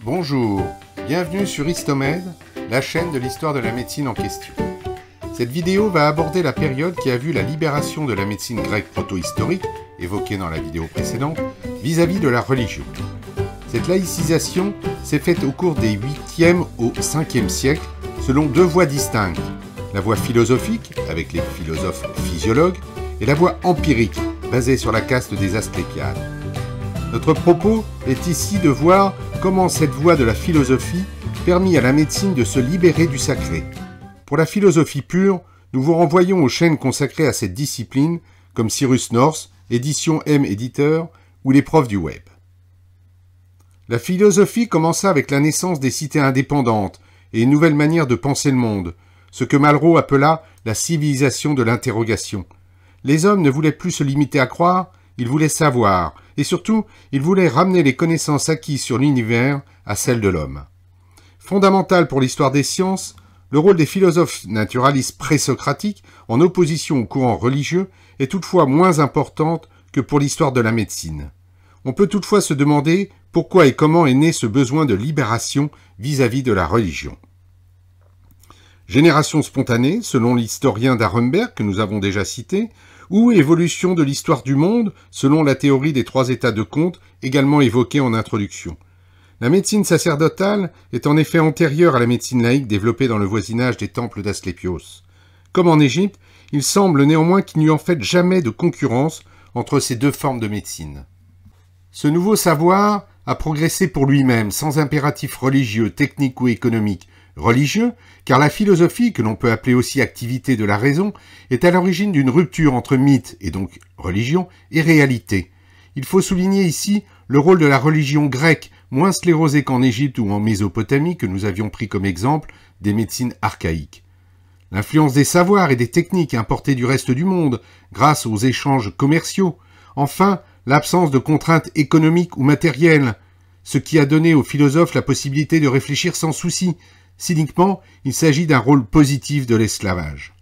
Bonjour, bienvenue sur Histomed, la chaîne de l'histoire de la médecine en question. Cette vidéo va aborder la période qui a vu la libération de la médecine grecque proto-historique, évoquée dans la vidéo précédente, vis-à-vis de la religion. Cette laïcisation s'est faite au cours des 8e au 5e siècles, selon deux voies distinctes. La voie philosophique, avec les philosophes physiologues, et la voie empirique, basée sur la caste des Asclépiades. Notre propos est ici de voir comment cette voie de la philosophie permit à la médecine de se libérer du sacré. Pour la philosophie pure, nous vous renvoyons aux chaînes consacrées à cette discipline, comme Cyrus North, Édition M éditeur, ou les profs du web. La philosophie commença avec la naissance des cités indépendantes et une nouvelle manière de penser le monde, ce que Malraux appela la civilisation de l'interrogation. Les hommes ne voulaient plus se limiter à croire, ils voulaient savoir, et surtout, ils voulaient ramener les connaissances acquises sur l'univers à celles de l'homme. Fondamental pour l'histoire des sciences, le rôle des philosophes naturalistes présocratiques, en opposition au courant religieux, est toutefois moins important que pour l'histoire de la médecine. On peut toutefois se demander pourquoi et comment est né ce besoin de libération vis-à-vis de la religion. Génération spontanée, selon l'historien d'Arenberg que nous avons déjà cité, ou évolution de l'histoire du monde, selon la théorie des trois états de Comte, également évoquée en introduction. La médecine sacerdotale est en effet antérieure à la médecine laïque développée dans le voisinage des temples d'Asclépios. Comme en Égypte, il semble néanmoins qu'il n'y eut en fait jamais de concurrence entre ces deux formes de médecine. Ce nouveau savoir a progressé pour lui-même, sans impératif religieux, technique ou économique. Religieux, car la philosophie, que l'on peut appeler aussi activité de la raison, est à l'origine d'une rupture entre mythe, et donc religion, et réalité. Il faut souligner ici le rôle de la religion grecque, moins sclérosée qu'en Égypte ou en Mésopotamie, que nous avions pris comme exemple des médecines archaïques. L'influence des savoirs et des techniques importées du reste du monde, grâce aux échanges commerciaux. Enfin, l'absence de contraintes économiques ou matérielles, ce qui a donné aux philosophes la possibilité de réfléchir sans souci. Cyniquement, il s'agit d'un rôle positif de l'esclavage.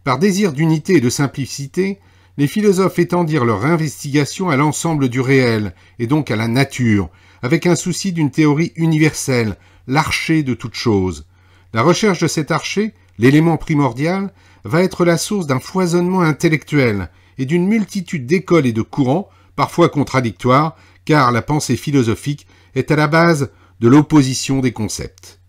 Par désir d'unité et de simplicité, les philosophes étendirent leur investigation à l'ensemble du réel, et donc à la nature, avec un souci d'une théorie universelle, l'archer de toute chose. La recherche de cet archer, l'élément primordial, va être la source d'un foisonnement intellectuel et d'une multitude d'écoles et de courants, parfois contradictoires, car la pensée philosophique est à la base de l'opposition des concepts.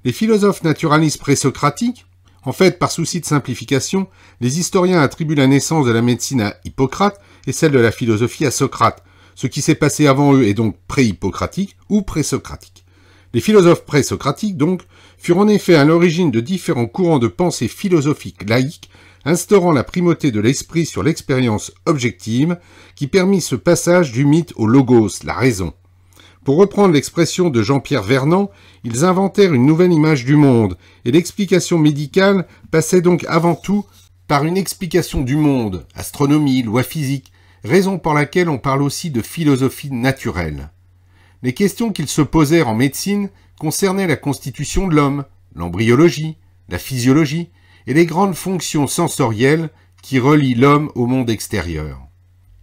Les philosophes naturalistes présocratiques, en fait par souci de simplification, les historiens attribuent la naissance de la médecine à Hippocrate et celle de la philosophie à Socrate. Ce qui s'est passé avant eux est donc pré-hippocratique ou présocratique. Les philosophes présocratiques, donc, furent en effet à l'origine de différents courants de pensée philosophique laïque, instaurant la primauté de l'esprit sur l'expérience objective, qui permit ce passage du mythe au logos, la raison. Pour reprendre l'expression de Jean-Pierre Vernant, ils inventèrent une nouvelle image du monde, et l'explication médicale passait donc avant tout par une explication du monde, astronomie, loi physique, raison pour laquelle on parle aussi de philosophie naturelle. Les questions qu'ils se posèrent en médecine concernaient la constitution de l'homme, l'embryologie, la physiologie, et les grandes fonctions sensorielles qui relient l'homme au monde extérieur.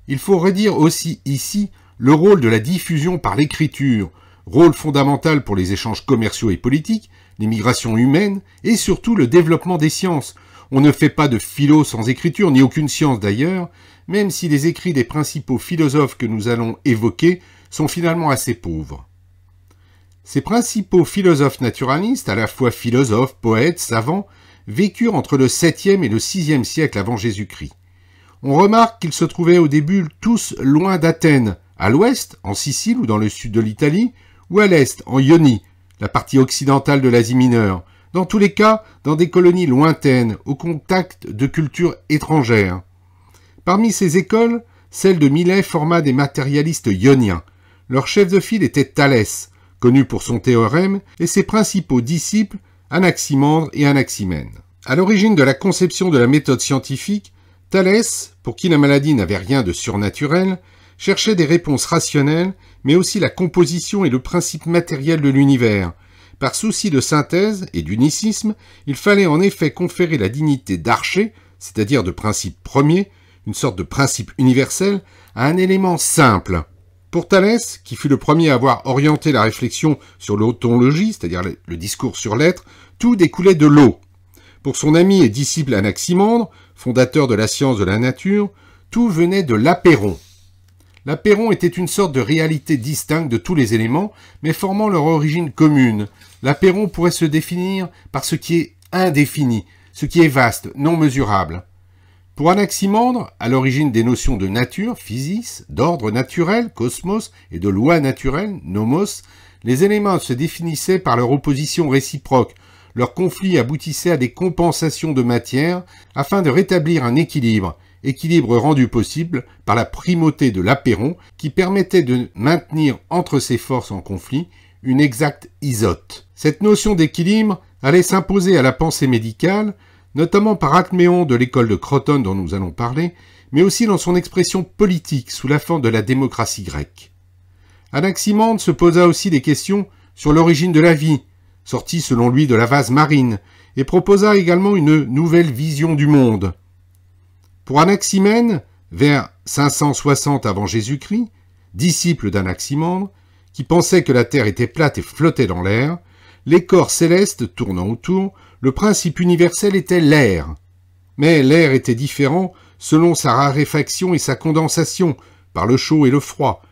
Il faut redire aussi ici le rôle de la diffusion par l'écriture, rôle fondamental pour les échanges commerciaux et politiques, les migrations humaines et surtout le développement des sciences. On ne fait pas de philo sans écriture, ni aucune science d'ailleurs, même si les écrits des principaux philosophes que nous allons évoquer sont finalement assez pauvres. Ces principaux philosophes naturalistes, à la fois philosophes, poètes, savants, vécurent entre le 7e et le 6e siècle avant Jésus-Christ. On remarque qu'ils se trouvaient au début tous loin d'Athènes, à l'ouest, en Sicile ou dans le sud de l'Italie, ou à l'est, en Ionie, la partie occidentale de l'Asie mineure, dans tous les cas dans des colonies lointaines, au contact de cultures étrangères. Parmi ces écoles, celle de Milet forma des matérialistes ioniens. Leur chef de file était Thalès, connu pour son théorème, et ses principaux disciples, Anaximandre et Anaximène. À l'origine de la conception de la méthode scientifique, Thalès, pour qui la maladie n'avait rien de surnaturel, cherchait des réponses rationnelles, mais aussi la composition et le principe matériel de l'univers. Par souci de synthèse et d'unicisme, il fallait en effet conférer la dignité d'archer, c'est-à-dire de principe premier, une sorte de principe universel, à un élément simple. Pour Thalès, qui fut le premier à avoir orienté la réflexion sur l'autologie, c'est-à-dire le discours sur l'être, tout découlait de l'eau. Pour son ami et disciple Anaximandre, fondateur de la science de la nature, tout venait de l'apeiron. L'apeiron était une sorte de réalité distincte de tous les éléments, mais formant leur origine commune. L'apeiron pourrait se définir par ce qui est indéfini, ce qui est vaste, non mesurable. Pour Anaximandre, à l'origine des notions de nature, physis, d'ordre naturel, cosmos, et de loi naturelle, nomos, les éléments se définissaient par leur opposition réciproque. Leur conflit aboutissait à des compensations de matière afin de rétablir un équilibre rendu possible par la primauté de l'apeiron qui permettait de maintenir entre ces forces en conflit une exacte isote. Cette notion d'équilibre allait s'imposer à la pensée médicale, notamment par Alcméon de l'école de Crotone dont nous allons parler, mais aussi dans son expression politique sous la forme de la démocratie grecque. Anaximandre se posa aussi des questions sur l'origine de la vie, sortie selon lui de la vase marine, et proposa également une nouvelle vision du monde. Pour Anaximène, vers 560 avant Jésus-Christ, disciple d'Anaximandre, qui pensait que la terre était plate et flottait dans l'air, les corps célestes tournant autour, le principe universel était l'air. Mais l'air était différent selon sa raréfaction et sa condensation, par le chaud et le froid.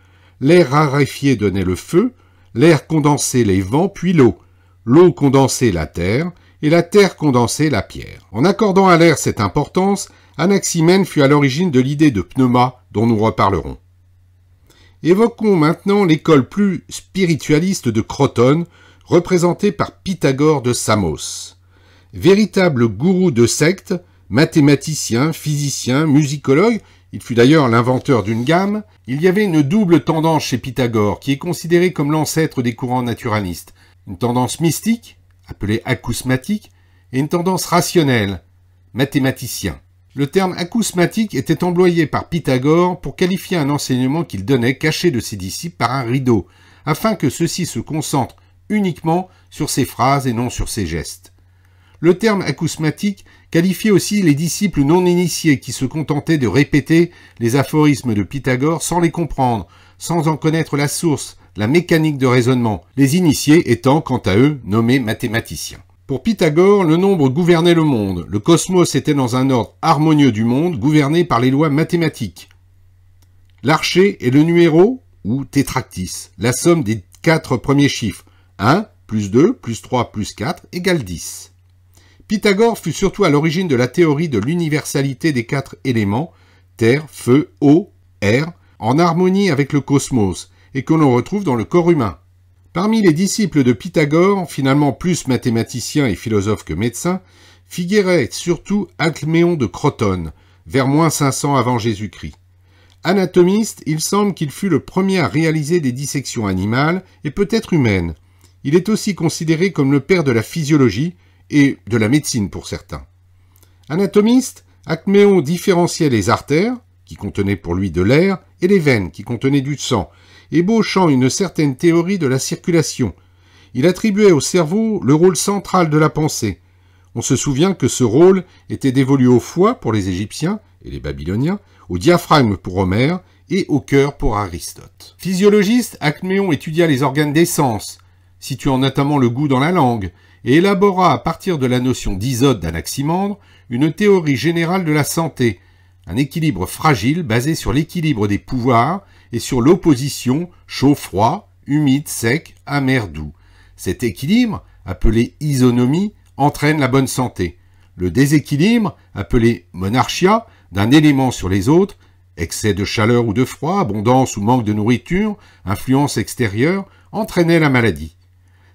L'air raréfié donnait le feu, l'air condensé les vents, puis l'eau. L'eau condensait la terre, et la terre condensait la pierre. En accordant à l'air cette importance, Anaximène fut à l'origine de l'idée de pneuma dont nous reparlerons. Évoquons maintenant l'école plus spiritualiste de Crotone, représentée par Pythagore de Samos. Véritable gourou de secte, mathématicien, physicien, musicologue, il fut d'ailleurs l'inventeur d'une gamme, il y avait une double tendance chez Pythagore qui est considérée comme l'ancêtre des courants naturalistes. Une tendance mystique, appelée acousmatique, et une tendance rationnelle, mathématicien. Le terme acousmatique était employé par Pythagore pour qualifier un enseignement qu'il donnait caché de ses disciples par un rideau, afin que ceux-ci se concentrent uniquement sur ses phrases et non sur ses gestes. Le terme acousmatique qualifiait aussi les disciples non initiés qui se contentaient de répéter les aphorismes de Pythagore sans les comprendre, sans en connaître la source, la mécanique de raisonnement, les initiés étant, quant à eux, nommés mathématiciens. Pour Pythagore, le nombre gouvernait le monde. Le cosmos était dans un ordre harmonieux du monde, gouverné par les lois mathématiques. L'archet est le numéro, ou tétractis, la somme des 4 premiers chiffres. 1, plus 2, plus 3, plus 4, égale 10. Pythagore fut surtout à l'origine de la théorie de l'universalité des 4 éléments, terre, feu, eau, air, en harmonie avec le cosmos, et que l'on retrouve dans le corps humain. Parmi les disciples de Pythagore, finalement plus mathématicien et philosophe que médecin, figurait surtout Alcméon de Crotone, vers moins 500 avant Jésus-Christ. Anatomiste, il semble qu'il fut le premier à réaliser des dissections animales et peut-être humaines. Il est aussi considéré comme le père de la physiologie et de la médecine pour certains. Anatomiste, Alcméon différenciait les artères, qui contenaient pour lui de l'air, et les veines, qui contenaient du sang, ébauchant une certaine théorie de la circulation. Il attribuait au cerveau le rôle central de la pensée. On se souvient que ce rôle était dévolu au foie pour les Égyptiens et les Babyloniens, au diaphragme pour Homère et au cœur pour Aristote. Physiologiste, Alcméon étudia les organes des sens, situant notamment le goût dans la langue, et élabora à partir de la notion d'isote d'Anaximandre une théorie générale de la santé, un équilibre fragile basé sur l'équilibre des pouvoirs et sur l'opposition chaud-froid, humide-sec, amer-doux. Cet équilibre, appelé isonomie, entraîne la bonne santé. Le déséquilibre, appelé monarchia, d'un élément sur les autres, excès de chaleur ou de froid, abondance ou manque de nourriture, influence extérieure, entraînait la maladie.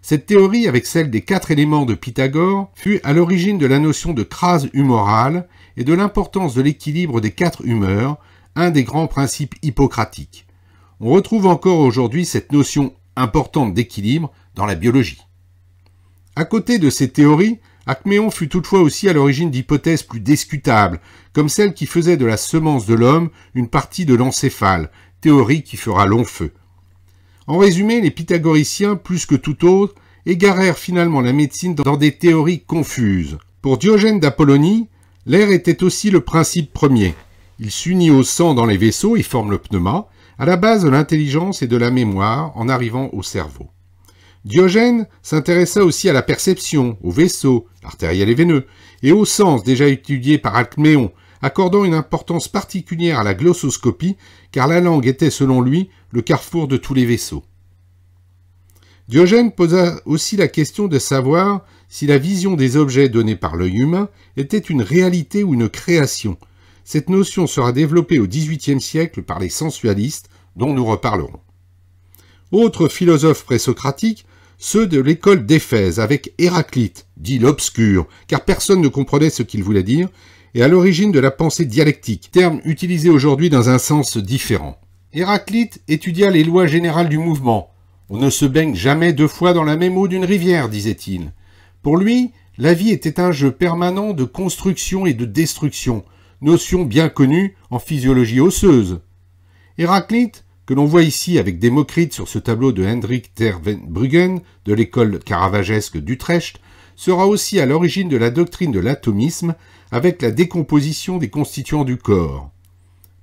Cette théorie, avec celle des 4 éléments de Pythagore, fut à l'origine de la notion de crase humorale et de l'importance de l'équilibre des 4 humeurs, un des grands principes hippocratiques. On retrouve encore aujourd'hui cette notion importante d'équilibre dans la biologie. À côté de ces théories, Alcméon fut toutefois aussi à l'origine d'hypothèses plus discutables, comme celle qui faisait de la semence de l'homme une partie de l'encéphale, théorie qui fera long feu. En résumé, les pythagoriciens, plus que tout autre, égarèrent finalement la médecine dans des théories confuses. Pour Diogène d'Apollonie, l'air était aussi le principe premier. Il s'unit au sang dans les vaisseaux et forme le pneuma, à la base de l'intelligence et de la mémoire en arrivant au cerveau. Diogène s'intéressa aussi à la perception, au vaisseau, artériel et veineux, et au sens déjà étudié par Alcméon, accordant une importance particulière à la glossoscopie, car la langue était selon lui le carrefour de tous les vaisseaux. Diogène posa aussi la question de savoir si la vision des objets donnée par l'œil humain était une réalité ou une création. Cette notion sera développée au XVIIIe siècle par les sensualistes, dont nous reparlerons. Autres philosophes présocratiques, ceux de l'école d'Éphèse, avec Héraclite, dit l'obscur, car personne ne comprenait ce qu'il voulait dire, et à l'origine de la pensée dialectique, terme utilisé aujourd'hui dans un sens différent. Héraclite étudia les lois générales du mouvement. On ne se baigne jamais 2 fois dans la même eau d'une rivière, disait-il. Pour lui, la vie était un jeu permanent de construction et de destruction, notion bien connue en physiologie osseuse. Héraclite, que l'on voit ici avec Démocrite sur ce tableau de Hendrik ter Bruggen de l'école caravagesque d'Utrecht, sera aussi à l'origine de la doctrine de l'atomisme avec la décomposition des constituants du corps.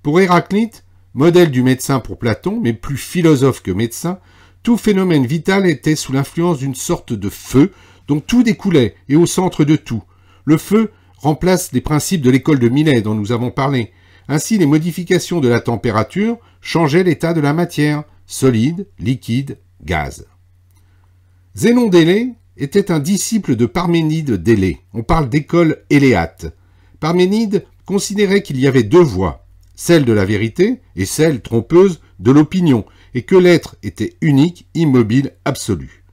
Pour Héraclite, modèle du médecin pour Platon, mais plus philosophe que médecin, tout phénomène vital était sous l'influence d'une sorte de feu dont tout découlait et au centre de tout. Le feu remplace les principes de l'école de Millet dont nous avons parlé. Ainsi, les modifications de la température changeaient l'état de la matière, solide, liquide, gaz. Zénon d'Élée était un disciple de Parménide d'Élée. On parle d'école éléate. Parménide considérait qu'il y avait 2 voies, celle de la vérité et celle trompeuse de l'opinion, et que l'être était unique, immobile, absolu.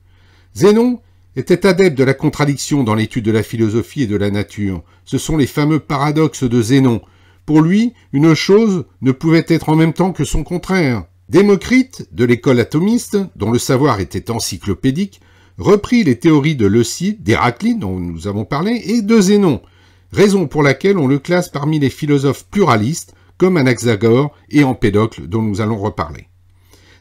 Zénon était adepte de la contradiction dans l'étude de la philosophie et de la nature. Ce sont les fameux paradoxes de Zénon. Pour lui, une chose ne pouvait être en même temps que son contraire. Démocrite, de l'école atomiste, dont le savoir était encyclopédique, reprit les théories de Leucide, d'Héraclite, dont nous avons parlé, et de Zénon, raison pour laquelle on le classe parmi les philosophes pluralistes, comme Anaxagore et Empédocle, dont nous allons reparler.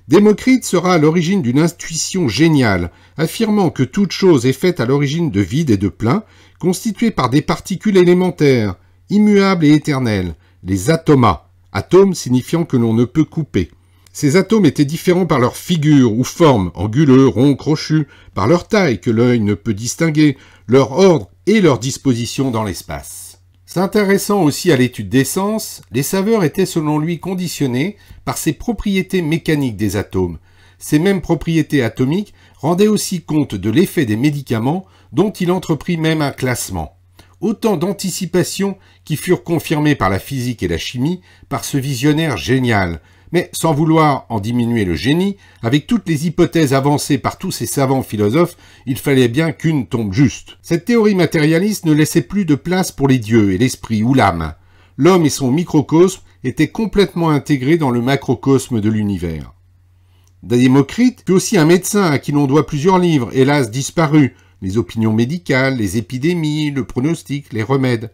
Démocrite sera à l'origine d'une intuition géniale, affirmant que toute chose est faite à l'origine de vide et de plein, constituée par des particules élémentaires, immuables et éternelles, les atomas, atomes signifiant que l'on ne peut couper. Ces atomes étaient différents par leur figure ou forme, anguleux, ronds, crochus, par leur taille que l'œil ne peut distinguer, leur ordre et leur disposition dans l'espace. S'intéressant aussi à l'étude des sens, les saveurs étaient selon lui conditionnées par ces propriétés mécaniques des atomes. Ces mêmes propriétés atomiques rendaient aussi compte de l'effet des médicaments dont il entreprit même un classement. Autant d'anticipations qui furent confirmées par la physique et la chimie par ce visionnaire génial, mais sans vouloir en diminuer le génie, avec toutes les hypothèses avancées par tous ces savants philosophes, il fallait bien qu'une tombe juste. Cette théorie matérialiste ne laissait plus de place pour les dieux et l'esprit ou l'âme. L'homme et son microcosme étaient complètement intégrés dans le macrocosme de l'univers. Démocrite fut aussi un médecin à qui l'on doit plusieurs livres, hélas disparus, les opinions médicales, les épidémies, le pronostic, les remèdes.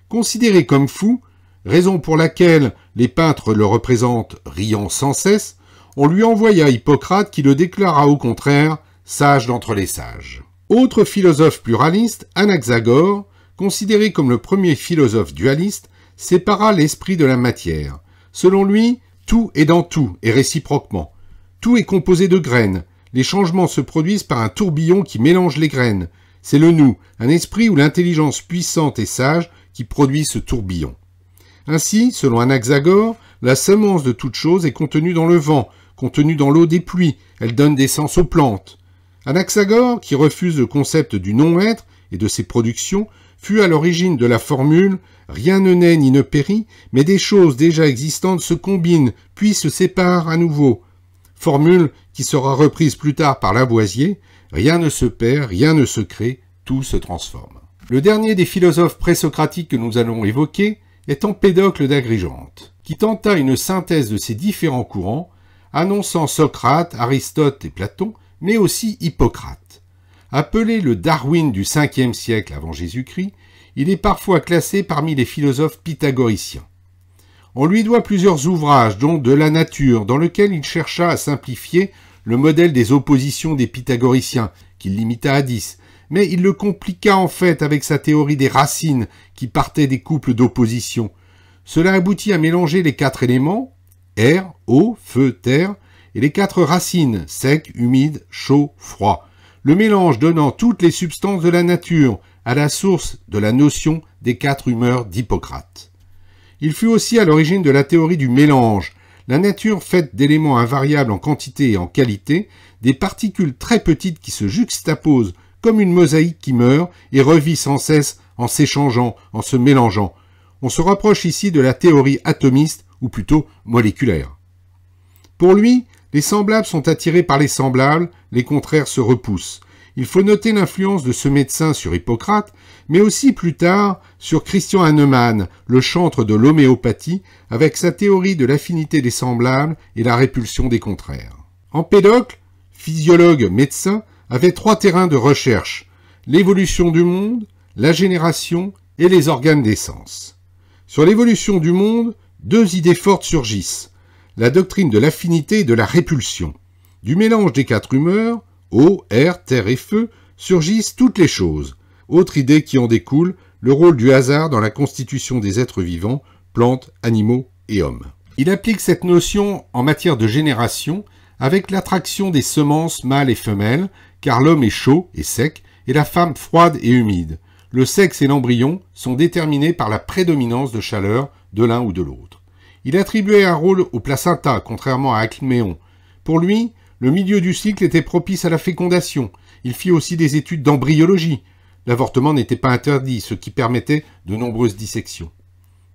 Considéré comme fou, raison pour laquelle les peintres le représentent riant sans cesse, on lui envoya Hippocrate qui le déclara au contraire sage d'entre les sages. Autre philosophe pluraliste, Anaxagore, considéré comme le premier philosophe dualiste, sépara l'esprit de la matière. Selon lui, tout est dans tout et réciproquement. Tout est composé de graines. Les changements se produisent par un tourbillon qui mélange les graines. C'est le nous, un esprit ou l'intelligence puissante et sage qui produit ce tourbillon. Ainsi, selon Anaxagore, la semence de toute chose est contenue dans le vent, contenue dans l'eau des pluies, elle donne des sens aux plantes. Anaxagore, qui refuse le concept du non-être et de ses productions, fut à l'origine de la formule « rien ne naît ni ne périt, mais des choses déjà existantes se combinent, puis se séparent à nouveau ». Formule qui sera reprise plus tard par Lavoisier « rien ne se perd, rien ne se crée, tout se transforme ». Le dernier des philosophes présocratiques que nous allons évoquer est Empédocle d'Agrigente, qui tenta une synthèse de ces différents courants, annonçant Socrate, Aristote et Platon, mais aussi Hippocrate. Appelé le Darwin du 5e siècle avant Jésus-Christ, il est parfois classé parmi les philosophes pythagoriciens. On lui doit plusieurs ouvrages, dont De la nature, dans lequel il chercha à simplifier le modèle des oppositions des pythagoriciens, qu'il limita à 10, mais il le compliqua en fait avec sa théorie des racines qui partait des couples d'opposition. Cela aboutit à mélanger les 4 éléments, air, eau, feu, terre, et les 4 racines, sec, humide, chaud, froid. Le mélange donnant toutes les substances de la nature, à la source de la notion des 4 humeurs d'Hippocrate. Il fut aussi à l'origine de la théorie du mélange, la nature faite d'éléments invariables en quantité et en qualité, des particules très petites qui se juxtaposent comme une mosaïque qui meurt et revit sans cesse en s'échangeant, en se mélangeant. On se rapproche ici de la théorie atomiste, ou plutôt moléculaire. Pour lui, les semblables sont attirés par les semblables, les contraires se repoussent. Il faut noter l'influence de ce médecin sur Hippocrate, mais aussi plus tard sur Christian Hahnemann, le chantre de l'homéopathie, avec sa théorie de l'affinité des semblables et la répulsion des contraires. Empédocle, physiologue médecin, avait 3 terrains de recherche, l'évolution du monde, la génération et les organes des sens. Sur l'évolution du monde, 2 idées fortes surgissent, la doctrine de l'affinité et de la répulsion. Du mélange des 4 humeurs, eau, air, terre et feu, surgissent toutes les choses. Autre idée qui en découle, le rôle du hasard dans la constitution des êtres vivants, plantes, animaux et hommes. Il applique cette notion en matière de génération avec l'attraction des semences mâles et femelles, car l'homme est chaud et sec et la femme froide et humide. Le sexe et l'embryon sont déterminés par la prédominance de chaleur de l'un ou de l'autre. Il attribuait un rôle au placenta, contrairement à Alcméon. Pour lui, le milieu du cycle était propice à la fécondation. Il fit aussi des études d'embryologie. L'avortement n'était pas interdit, ce qui permettait de nombreuses dissections.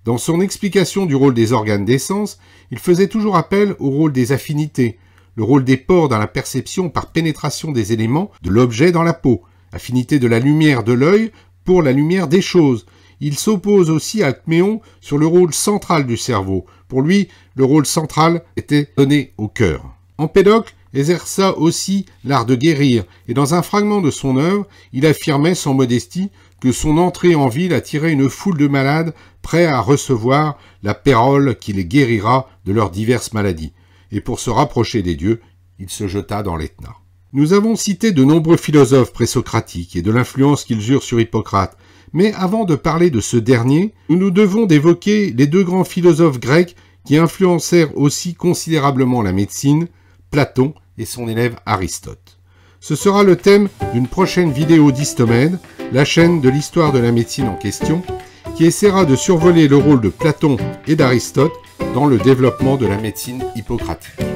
Dans son explication du rôle des organes des sens, il faisait toujours appel au rôle des affinités, le rôle des pores dans la perception par pénétration des éléments de l'objet dans la peau, affinité de la lumière de l'œil pour la lumière des choses. Il s'oppose aussi à Alcméon sur le rôle central du cerveau. Pour lui, le rôle central était donné au cœur. Empédocle exerça aussi l'art de guérir, et dans un fragment de son œuvre, il affirmait sans modestie que son entrée en ville attirait une foule de malades prêts à recevoir la pérole qui les guérira de leurs diverses maladies. Et pour se rapprocher des dieux, il se jeta dans l'Etna. Nous avons cité de nombreux philosophes présocratiques et de l'influence qu'ils eurent sur Hippocrate, mais avant de parler de ce dernier, nous nous devons d'évoquer les 2 grands philosophes grecs qui influencèrent aussi considérablement la médecine, Platon et son élève Aristote. Ce sera le thème d'une prochaine vidéo d'Histomède, la chaîne de l'histoire de la médecine en question, qui essaiera de survoler le rôle de Platon et d'Aristote dans le développement de la médecine hippocratique.